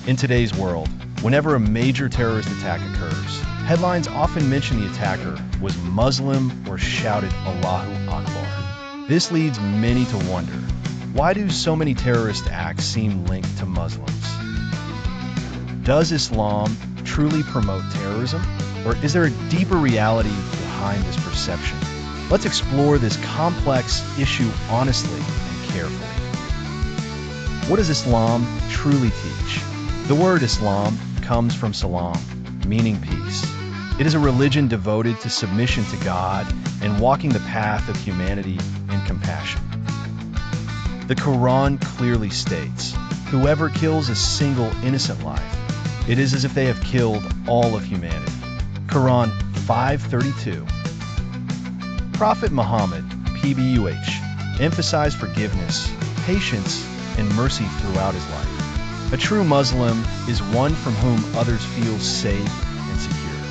In today's world, whenever a major terrorist attack occurs, headlines often mention the attacker was Muslim or shouted Allahu Akbar. This leads many to wonder, why do so many terrorist acts seem linked to Muslims? Does Islam truly promote terrorism? Or is there a deeper reality behind this perception? Let's explore this complex issue honestly and carefully. What does Islam truly teach? The word Islam comes from salam, meaning peace. It is a religion devoted to submission to God and walking the path of humanity and compassion. The Quran clearly states, whoever kills a single innocent life, it is as if they have killed all of humanity. Quran 5:32. Prophet Muhammad, PBUH, emphasized forgiveness, patience, and mercy throughout his life. A true Muslim is one from whom others feel safe and secure.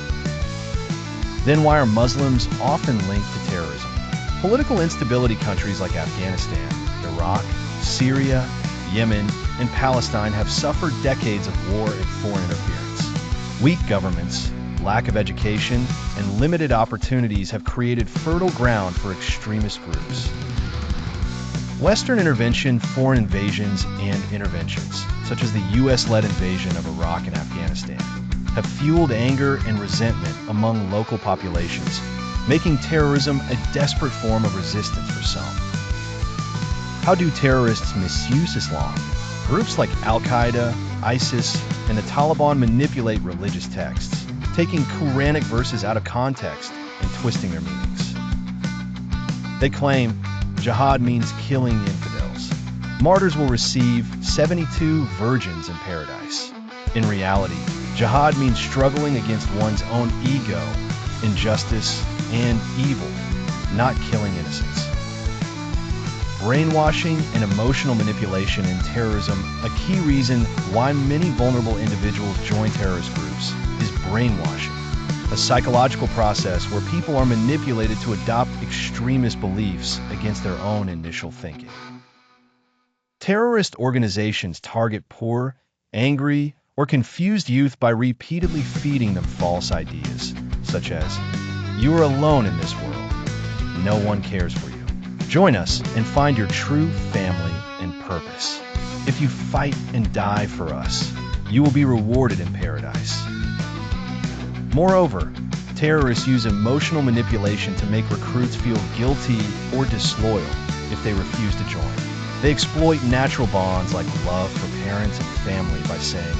Then why are Muslims often linked to terrorism? Political instability countries like Afghanistan, Iraq, Syria, Yemen, and Palestine have suffered decades of war and foreign interference. Weak governments, lack of education, and limited opportunities have created fertile ground for extremist groups. Western intervention, foreign invasions, and interventions, such as the US-led invasion of Iraq and Afghanistan, have fueled anger and resentment among local populations, making terrorism a desperate form of resistance for some. How do terrorists misuse Islam? Groups like Al-Qaeda, ISIS, and the Taliban manipulate religious texts, taking Quranic verses out of context and twisting their meanings. They claim jihad means killing infidels. Martyrs will receive 72 virgins in paradise. In reality, jihad means struggling against one's own ego, injustice, and evil, not killing innocents. Brainwashing and emotional manipulation in terrorism, a key reason why many vulnerable individuals join terrorist groups, is brainwashing, a psychological process where people are manipulated to adopt extremist beliefs against their own initial thinking. Terrorist organizations target poor, angry, or confused youth by repeatedly feeding them false ideas, such as, "You are alone in this world. No one cares for you. Join us and find your true family and purpose. If you fight and die for us, you will be rewarded in paradise." Moreover, terrorists use emotional manipulation to make recruits feel guilty or disloyal if they refuse to join. They exploit natural bonds like love for parents and family by saying,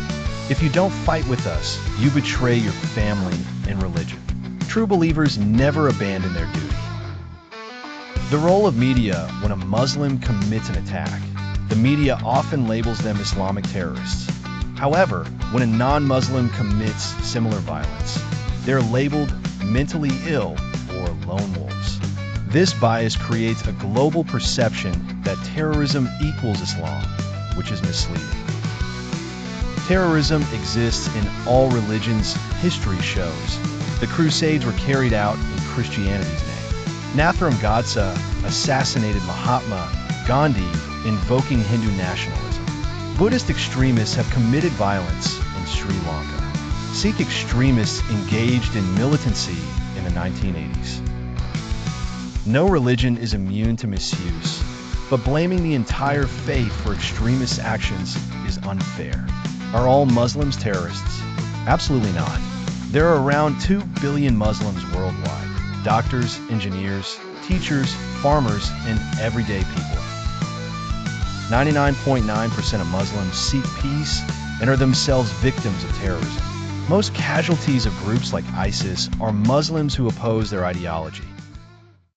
"If you don't fight with us, you betray your family and religion." True believers never abandon their duty. The role of media when a Muslim commits an attack. The media often labels them Islamic terrorists. However, when a non-Muslim commits similar violence, they're labeled mentally ill or lone wolves. This bias creates a global perception that terrorism equals Islam, which is misleading. Terrorism exists in all religions. History shows the Crusades were carried out in Christianity's name. Nathuram Godse assassinated Mahatma Gandhi, invoking Hindu nationalism. Buddhist extremists have committed violence in Sri Lanka. Sikh extremists engaged in militancy in the 1980s. No religion is immune to misuse, but blaming the entire faith for extremist actions is unfair. Are all Muslims terrorists? Absolutely not. There are around 2 billion Muslims worldwide. Doctors, engineers, teachers, farmers, and everyday people. 99.9% of Muslims seek peace and are themselves victims of terrorism. Most casualties of groups like ISIS are Muslims who oppose their ideology.